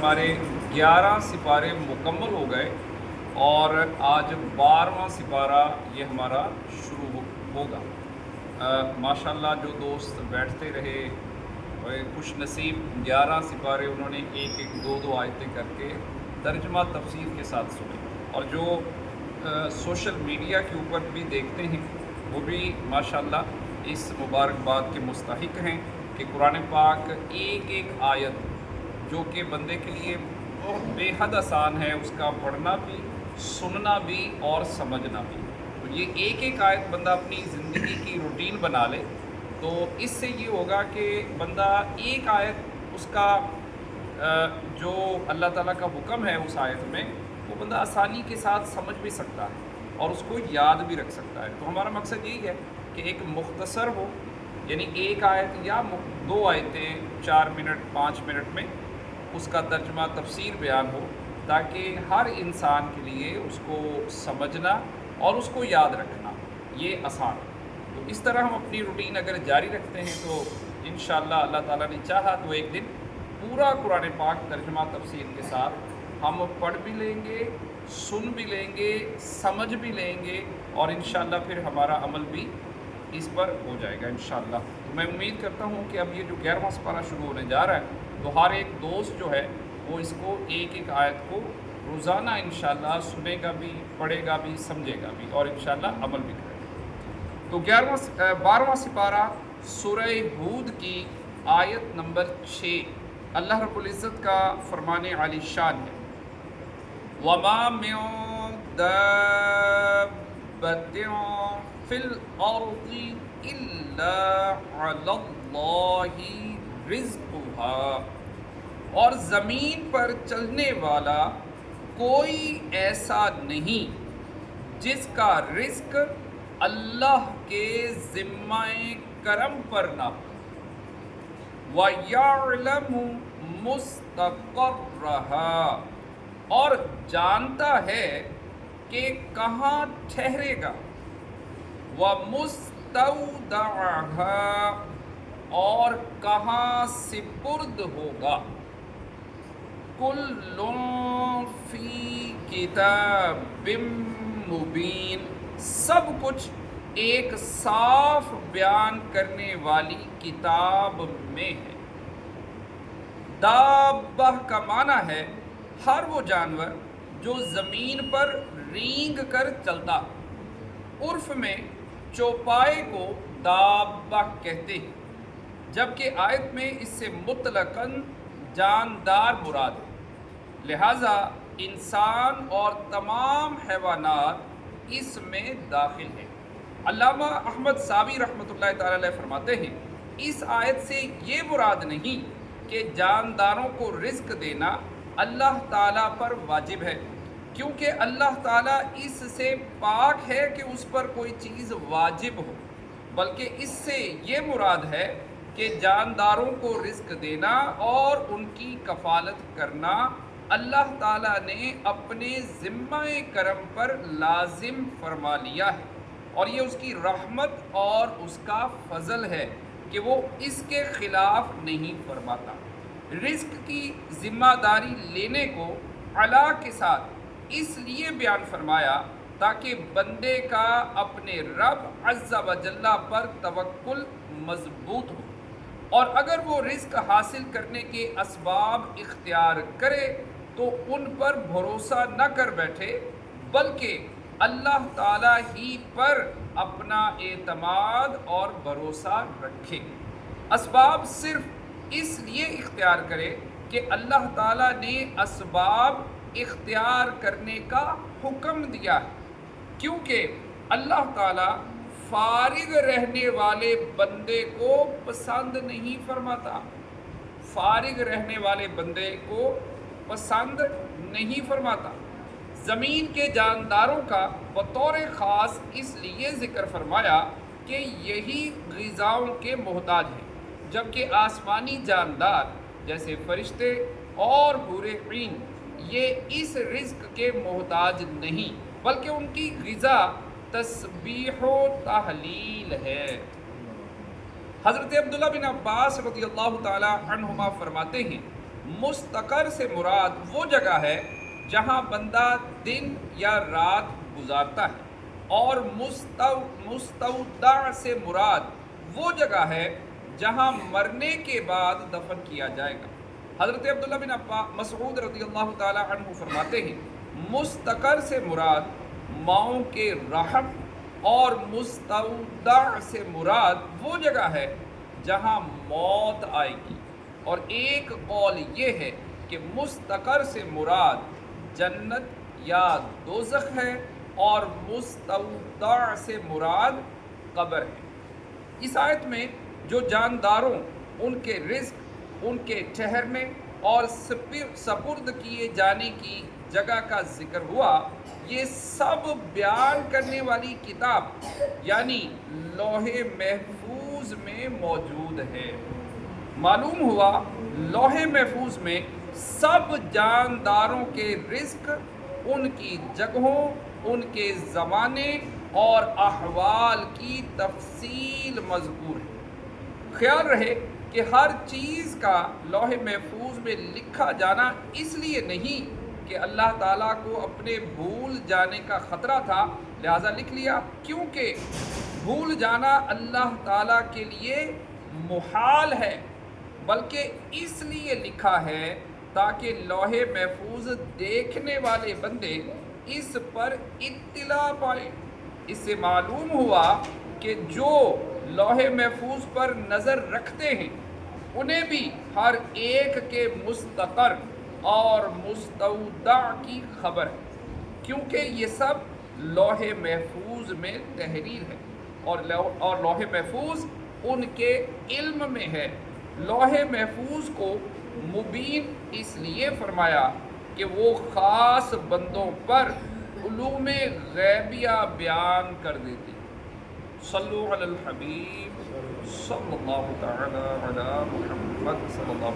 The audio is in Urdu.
ہمارے 11 سپارے مکمل ہو گئے اور آج 12واں سپارہ یہ ہمارا شروع ہوگا۔ ماشاءاللہ جو دوست بیٹھتے رہے خوش نصیب 11 سپارے انہوں نے ایک ایک دو آیتیں کر کے ترجمہ تفسیر کے ساتھ سنے، اور جو سوشل میڈیا کے اوپر بھی دیکھتے ہیں وہ بھی ماشاءاللہ اس مبارکباد کے مستحق ہیں کہ قرآن پاک ایک ایک آیت جو کہ بندے کے لیے بہت بے حد آسان ہے، اس کا پڑھنا بھی، سننا بھی اور سمجھنا بھی، تو یہ ایک ایک آیت بندہ اپنی زندگی کی روٹین بنا لے تو اس سے یہ ہوگا کہ بندہ ایک آیت اس کا جو اللہ تعالیٰ کا حکم ہے اس آیت میں وہ بندہ آسانی کے ساتھ سمجھ بھی سکتا ہے اور اس کو یاد بھی رکھ سکتا ہے۔ تو ہمارا مقصد یہی ہے کہ ایک مختصر ہو، یعنی ایک آیت یا 2 آیتیں 4 منٹ 5 منٹ میں اس کا ترجمہ تفسیر بیان ہو، تاکہ ہر انسان کے لیے اس کو سمجھنا اور اس کو یاد رکھنا یہ آسان ہے۔ تو اس طرح ہم اپنی روٹین اگر جاری رکھتے ہیں تو انشاءاللہ اللہ تعالیٰ نے چاہا تو ایک دن پورا قرآن پاک ترجمہ تفسیر کے ساتھ ہم پڑھ بھی لیں گے، سن بھی لیں گے، سمجھ بھی لیں گے، اور انشاءاللہ پھر ہمارا عمل بھی اس پر ہو جائے گا انشاءاللہ۔ تو میں امید کرتا ہوں کہ اب یہ جو 11واں سپارہ شروع ہونے جا رہا ہے تو ہر ایک دوست جو ہے وہ اس کو ایک ایک آیت کو روزانہ انشاءاللہ سنے گا بھی، پڑھے گا بھی، سمجھے گا بھی، اور انشاءاللہ عمل بھی کرے گا۔ تو 12واں سپارہ سورہ ہود کی آیت نمبر 6 اللہ رب العزت کا فرمان عالی شان ہے، وَمَا مِن دَابَّةٍ فِي الْأَرْضِ إِلَّا عَلَى اللَّهِ رِزْقُهَا، اور زمین پر چلنے والا کوئی ایسا نہیں جس کا رزق اللہ کے ذمہ کرم پر نہ ہو، وَيَعْلَمُ مُسْتَقَرَّهَا، اور جانتا ہے کہ کہاں ٹھہرے گا، وَمُسْتَوْدَعَهَا، اور کہاں سپرد ہوگا، كُلٌّ فِي كِتَابٍ مُبِينٍ، سب کچھ ایک صاف بیان کرنے والی کتاب میں ہے۔ دابہ کا معنی ہے ہر وہ جانور جو زمین پر رینگ کر چلتا، عرف میں چوپائے کو دابہ کہتے ہیں، جبکہ آیت میں اس سے مطلقاً جاندار مراد ہے، لہٰذا انسان اور تمام حیوانات اس میں داخل ہیں۔ علامہ احمد صابی رحمۃ اللہ تعالی علیہ فرماتے ہیں اس آیت سے یہ مراد نہیں کہ جانداروں کو رزق دینا اللہ تعالیٰ پر واجب ہے، کیونکہ اللہ تعالیٰ اس سے پاک ہے کہ اس پر کوئی چیز واجب ہو، بلکہ اس سے یہ مراد ہے کہ جانداروں کو رزق دینا اور ان کی کفالت کرنا اللہ تعالیٰ نے اپنے ذمہ کرم پر لازم فرما لیا ہے، اور یہ اس کی رحمت اور اس کا فضل ہے کہ وہ اس کے خلاف نہیں فرماتا۔ رزق کی ذمہ داری لینے کو علا کے ساتھ اس لیے بیان فرمایا تاکہ بندے کا اپنے رب عز و جل پر توکل مضبوط ہو، اور اگر وہ رزق حاصل کرنے کے اسباب اختیار کرے تو ان پر بھروسہ نہ کر بیٹھے، بلکہ اللہ تعالیٰ ہی پر اپنا اعتماد اور بھروسہ رکھے۔ اسباب صرف اس لیے اختیار کرے کہ اللہ تعالیٰ نے اسباب اختیار کرنے کا حکم دیا ہے، کیونکہ اللہ تعالیٰ فارغ رہنے والے بندے کو پسند نہیں فرماتا، فارغ رہنے والے بندے کو پسند نہیں فرماتا۔ زمین کے جانداروں کا بطور خاص اس لیے ذکر فرمایا کہ یہی غذاؤں کے محتاج ہیں، جبکہ آسمانی جاندار جیسے فرشتے اور حور عین یہ اس رزق کے محتاج نہیں، بلکہ ان کی غذا تسبیح و تحلیل ہے۔ حضرت عبداللہ بن عباس رضی اللہ تعالی عنہما فرماتے ہیں مستقر سے مراد وہ جگہ ہے جہاں بندہ دن یا رات گزارتا ہے، اور مستودع سے مراد وہ جگہ ہے جہاں مرنے کے بعد دفن کیا جائے گا۔ حضرت عبداللہ بن مسعود رضی اللہ تعالی عنہ فرماتے ہیں مستقر سے مراد ماؤں کے رحم، اور مستودع سے مراد وہ جگہ ہے جہاں موت آئے گی، اور ایک قول یہ ہے کہ مستقر سے مراد جنت یا دوزخ ہے، اور مستودع سے مراد قبر ہے۔ اس آیت میں جو جانداروں، ان کے رزق، ان کے ٹھہرنے اور سپرد کیے جانے کی جگہ کا ذکر ہوا، یہ سب بیان کرنے والی کتاب یعنی لوح محفوظ میں موجود ہے۔ معلوم ہوا لوح محفوظ میں سب جانداروں کے رزق، ان کی جگہوں، ان کے زمانے اور احوال کی تفصیل مذکور ہے۔ خیال رہے کہ ہر چیز کا لوح محفوظ میں لکھا جانا اس لیے نہیں کہ اللہ تعالیٰ کو اپنے بھول جانے کا خطرہ تھا لہٰذا لکھ لیا، کیونکہ بھول جانا اللہ تعالیٰ کے لیے محال ہے، بلکہ اس لیے لکھا ہے تاکہ لوح محفوظ دیکھنے والے بندے اس پر اطلاع پائیں۔ اس سے معلوم ہوا کہ جو لوح محفوظ پر نظر رکھتے ہیں انہیں بھی ہر ایک کے مستقر اور مستودع کی خبر ہے، کیونکہ یہ سب لوح محفوظ میں تحریر ہے، اور لوح محفوظ ان کے علم میں ہے۔ لوح محفوظ کو مبین اس لیے فرمایا کہ وہ خاص بندوں پر علوم غیبیہ بیان کر دیتی۔ صلو علی الحبیب صلی اللہ تعالی علی محمد صلی اللہ